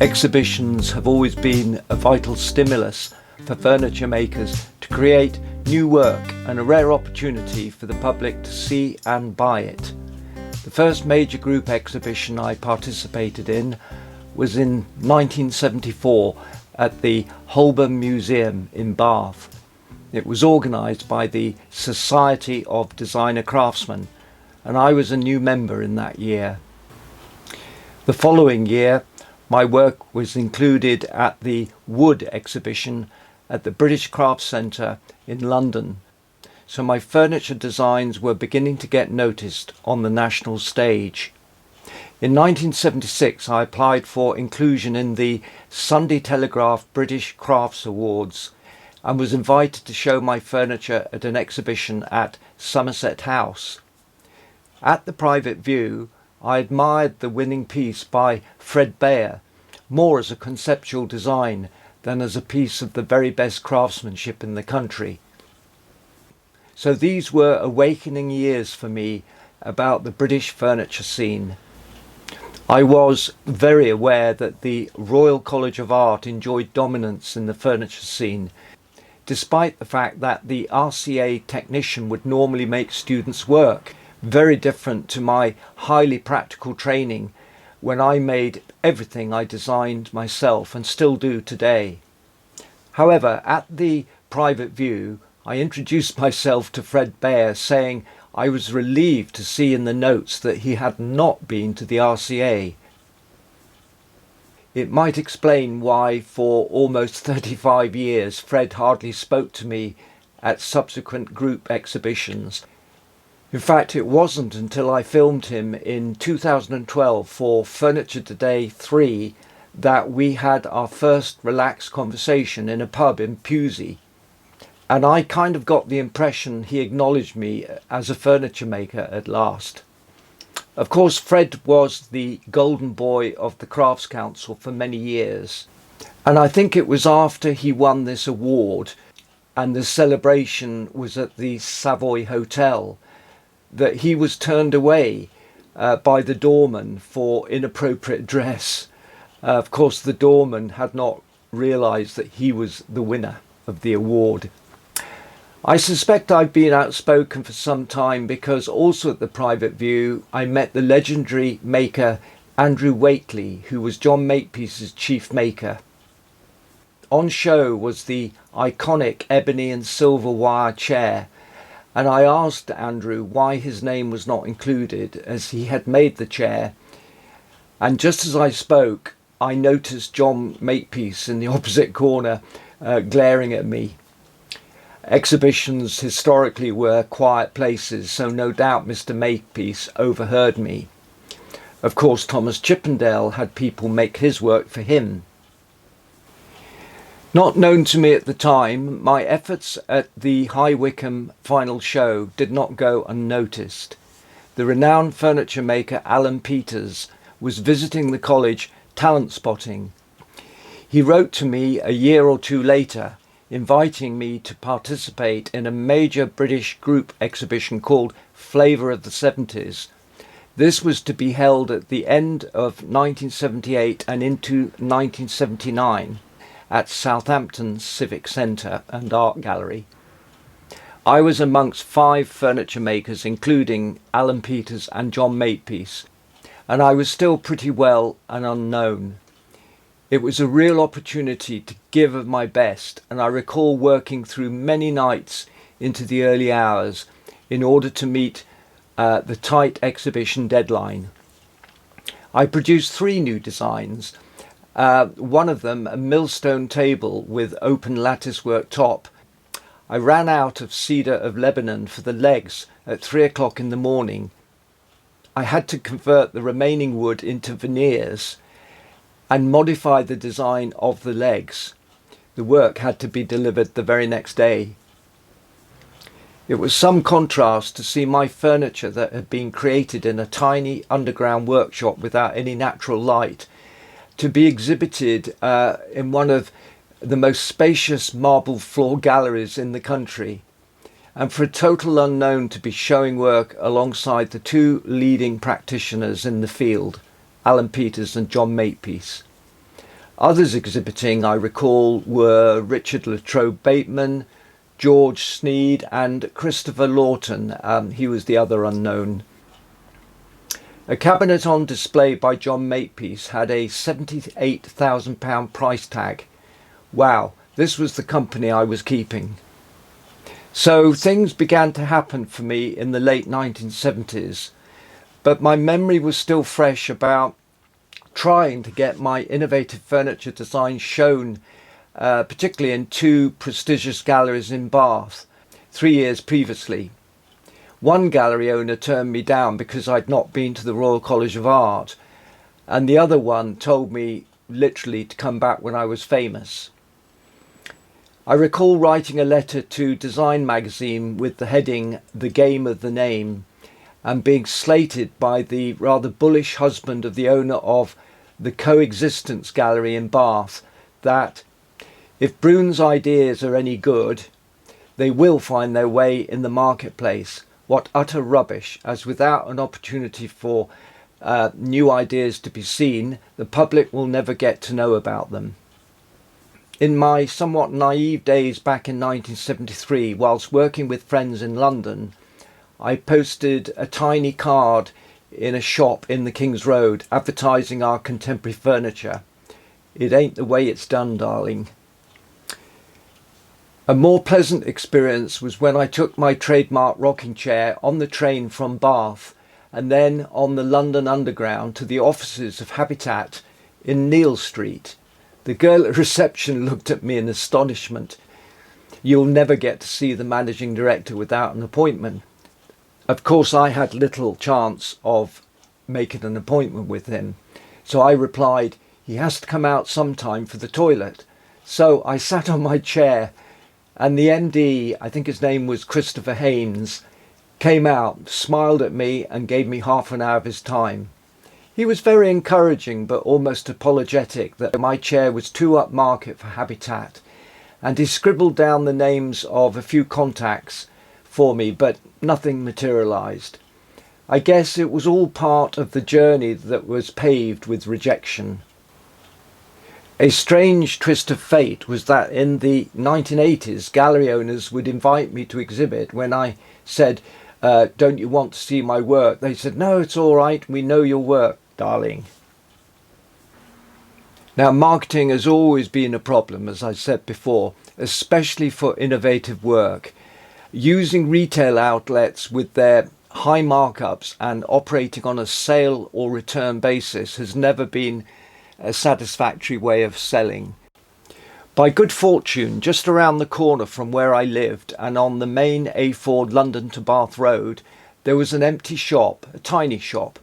Exhibitions have always been a vital stimulus for furniture makers to create new work and a rare opportunity for the public to see and buy it. The first major group exhibition I participated in was in 1974 at the Holborn Museum in Bath. It was organised by the Society of Designer Craftsmen, and I was a new member in that year. The following year, my work was included at the Wood exhibition at the British Crafts Centre in London, so my furniture designs were beginning to get noticed on the national stage. In 1976 I applied for inclusion in the Sunday Telegraph British Crafts Awards and was invited to show my furniture at an exhibition at Somerset House. At the private view, I admired the winning piece by Fred Beyer, more as a conceptual design than as a piece of the very best craftsmanship in the country. So these were awakening years for me about the British furniture scene. I was very aware that the Royal College of Art enjoyed dominance in the furniture scene, despite the fact that the RCA technician would normally make students work, very different to my highly practical training when I made everything I designed myself and still do today. However, at the private view, I introduced myself to Fred Beyer, saying I was relieved to see in the notes that he had not been to the RCA. It might explain why for almost 35 years Fred hardly spoke to me at subsequent group exhibitions. In fact, it wasn't until I filmed him in 2012 for Furniture Today 3 that we had our first relaxed conversation in a pub in Pewsey. And I kind of got the impression he acknowledged me as a furniture maker at last. Of course, Fred was the golden boy of the Crafts Council for many years. And I think it was after he won this award and the celebration was at the Savoy Hotel that he was turned away by the doorman for inappropriate dress. Of course, the doorman had not realised that he was the winner of the award. I suspect I've been outspoken for some time because also at the private view I met the legendary maker Andrew Waitley, who was John Makepeace's chief maker. On show was the iconic ebony and silver wire chair, and I asked Andrew why his name was not included as he had made the chair, and just as I spoke I noticed John Makepeace in the opposite corner glaring at me. Exhibitions historically were quiet places, so no doubt Mr. Makepeace overheard me. Of course, Thomas Chippendale had people make his work for him. Not known to me at the time, my efforts at the High Wycombe final show did not go unnoticed. The renowned furniture maker Alan Peters was visiting the college talent spotting. He wrote to me a year or two later, inviting me to participate in a major British group exhibition called Flavour of the 70s. This was to be held at the end of 1978 and into 1979 at Southampton's Civic Centre and Art Gallery. I was amongst 5 furniture makers, including Alan Peters and John Makepeace, and I was still pretty well an unknown. It was a real opportunity to give of my best, and I recall working through many nights into the early hours in order to meet the tight exhibition deadline. I produced 3 new designs, one of them a millstone table with open latticework top. I ran out of cedar of Lebanon for the legs at 3 o'clock in the morning. I had to convert the remaining wood into veneers and modify the design of the legs. The work had to be delivered the very next day. It was some contrast to see my furniture that had been created in a tiny underground workshop without any natural light to be exhibited in one of the most spacious marble floor galleries in the country, and for a total unknown to be showing work alongside the 2 leading practitioners in the field, Alan Peters and John Makepeace. Others exhibiting, I recall, were Richard Latrobe Bateman, George Sneed and Christopher Lawton. He was the other unknown. A cabinet on display by John Makepeace had a £78,000 price tag. Wow, this was the company I was keeping. So things began to happen for me in the late 1970s, but my memory was still fresh about trying to get my innovative furniture design shown, particularly in two prestigious galleries in Bath, 3 years previously. One gallery owner turned me down because I'd not been to the Royal College of Art, and the other one told me literally to come back when I was famous. I recall writing a letter to Design magazine with the heading "The Game of the Name" and being slated by the rather bullish husband of the owner of the Coexistence Gallery in Bath that if Broun's ideas are any good, they will find their way in the marketplace. What utter rubbish, as without an opportunity for new ideas to be seen, the public will never get to know about them. In my somewhat naive days back in 1973, whilst working with friends in London, I posted a tiny card in a shop in the King's Road advertising our contemporary furniture. It ain't the way it's done, darling. A more pleasant experience was when I took my trademark rocking chair on the train from Bath and then on the London Underground to the offices of Habitat in Neal Street. The girl at reception looked at me in astonishment. "You'll never get to see the managing director without an appointment." Of course, I had little chance of making an appointment with him, so I replied, "He has to come out sometime for the toilet." So I sat on my chair, and the MD, I think his name was Christopher Haynes, came out, smiled at me and gave me half an hour of his time. He was very encouraging but almost apologetic that my chair was too upmarket for Habitat, and he scribbled down the names of a few contacts for me, but nothing materialised. I guess it was all part of the journey that was paved with Rejection. A strange twist of fate was that in the 1980s, gallery owners would invite me to exhibit. When I said, "Don't you want to see my work?" they said, "No, it's all right. We know your work, darling." Now, marketing has always been a problem, as I said before, especially for innovative work. Using retail outlets with their high markups and operating on a sale or return basis has never been a satisfactory way of selling. By good fortune, just around the corner from where I lived and on the main A4 London to Bath Road, there was an empty shop, a tiny shop.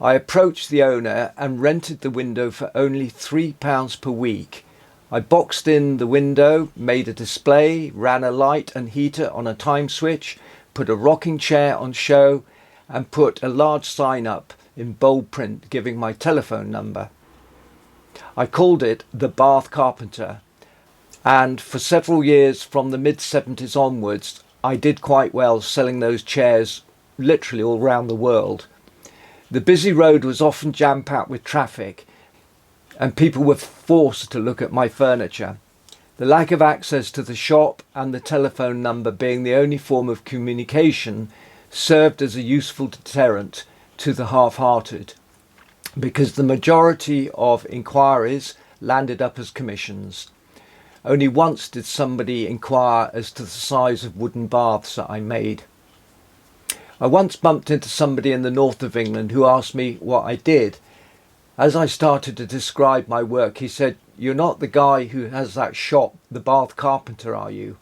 I approached the owner and rented the window for only £3 per week. I boxed in the window, made a display, ran a light and heater on a time switch, put a rocking chair on show and put a large sign up in bold print giving my telephone number. I called it the Bath Carpenter, and for several years from the mid-70s onwards I did quite well selling those chairs literally all around the world. The busy road was often jam-packed with traffic and people were forced to look at my furniture. The lack of access to the shop and the telephone number being the only form of communication served as a useful deterrent to the half-hearted, because the majority of inquiries landed up as commissions. Only once did somebody inquire as to the size of wooden baths that I made. I once bumped into somebody in the north of England who asked me what I did. As I started to describe my work, he said, "You're not the guy who has that shop, the Bath Carpenter, are you?"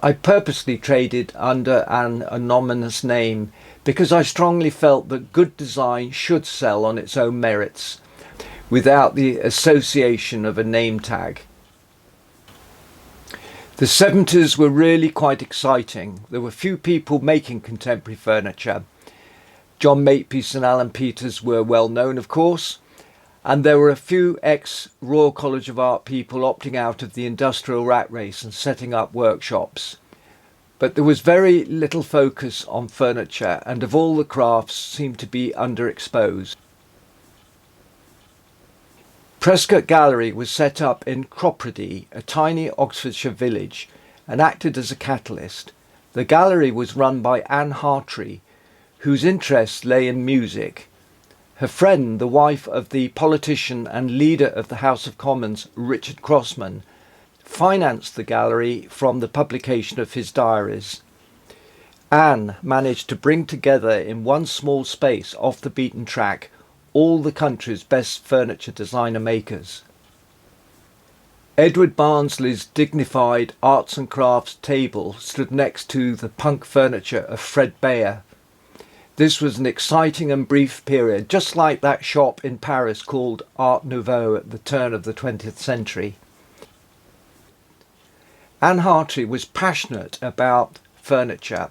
I purposely traded under an anonymous name because I strongly felt that good design should sell on its own merits, without the association of a name tag. The 70s were really quite exciting. There were few people making contemporary furniture. John Makepeace and Alan Peters were well known, of course, and there were a few ex-Royal College of Art people opting out of the industrial rat race and setting up workshops. But there was very little focus on furniture, and of all the crafts seemed to be underexposed. Prescott Gallery was set up in Cropredy, a tiny Oxfordshire village, and acted as a catalyst. The gallery was run by Anne Hartree, whose interests lay in music. Her friend, the wife of the politician and leader of the House of Commons, Richard Crossman, financed the gallery from the publication of his diaries. Anne managed to bring together in one small space off the beaten track all the country's best furniture designer makers. Edward Barnsley's dignified arts and crafts table stood next to the punk furniture of Fred Beyer. This was an exciting and brief period, just like that shop in Paris called Art Nouveau at the turn of the 20th century. Anne Hartree was passionate about furniture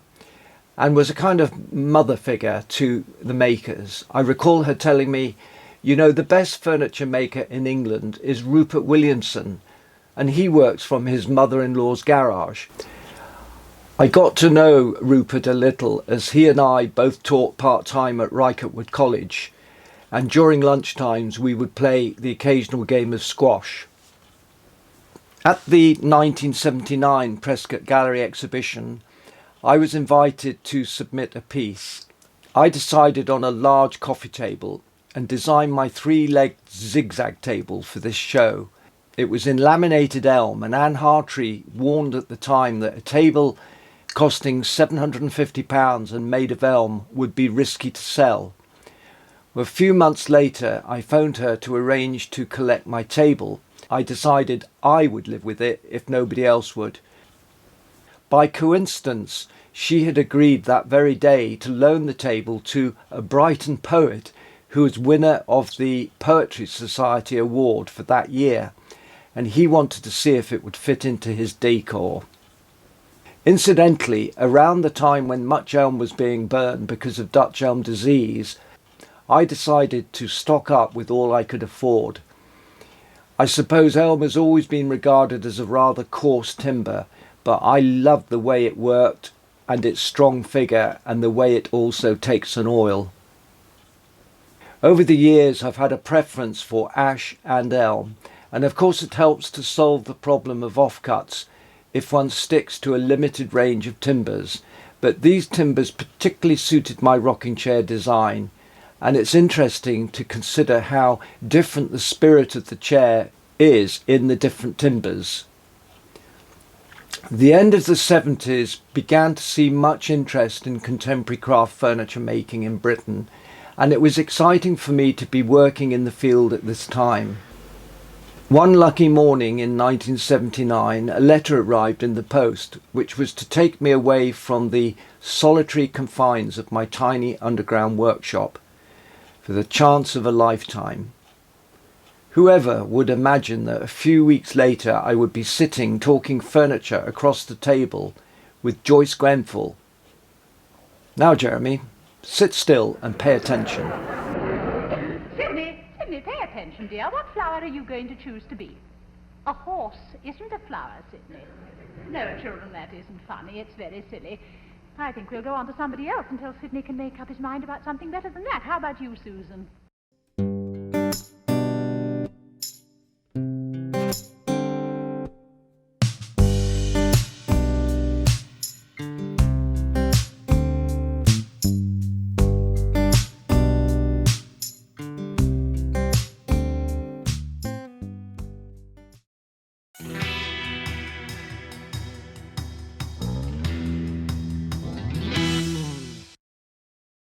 and was a kind of mother figure to the makers. I recall her telling me, "You know, the best furniture maker in England is Rupert Williamson, and he works from his mother-in-law's garage." I got to know Rupert a little, as he and I both taught part-time at Rycottwood College, and during lunchtimes we would play the occasional game of squash. At the 1979 Prescott Gallery exhibition, I was invited to submit a piece. I decided on a large coffee table and designed my three-legged zigzag table for this show. It was in laminated elm, and Anne Hartree warned at the time that a table costing £750 and made of elm would be risky to sell. Well, a few months later, I phoned her to arrange to collect my table. I decided I would live with it if nobody else would. By coincidence, she had agreed that very day to loan the table to a Brighton poet who was winner of the Poetry Society Award for that year, and he wanted to see if it would fit into his decor. Incidentally, around the time when much elm was being burned because of Dutch elm disease, I decided to stock up with all I could afford. I suppose elm has always been regarded as a rather coarse timber, but I loved the way it worked and its strong figure and the way it also takes an oil. Over the years I've had a preference for ash and elm, and of course it helps to solve the problem of offcuts if one sticks to a limited range of timbers, but these timbers particularly suited my rocking chair design, and it's interesting to consider how different the spirit of the chair is in the different timbers. The end of the 70s began to see much interest in contemporary craft furniture making in Britain, and it was exciting for me to be working in the field at this time. One lucky morning in 1979, a letter arrived in the post, which was to take me away from the solitary confines of my tiny underground workshop for the chance of a lifetime. Whoever would imagine that a few weeks later I would be sitting talking furniture across the table with Joyce Grenfell. Now, Jeremy, sit still and pay attention. Sydney, pay attention, dear. What flower are you going to choose to be? A horse isn't a flower, Sydney. No, children, that isn't funny. It's very silly. I think we'll go on to somebody else until Sydney can make up his mind about something better than that. How about you, Susan?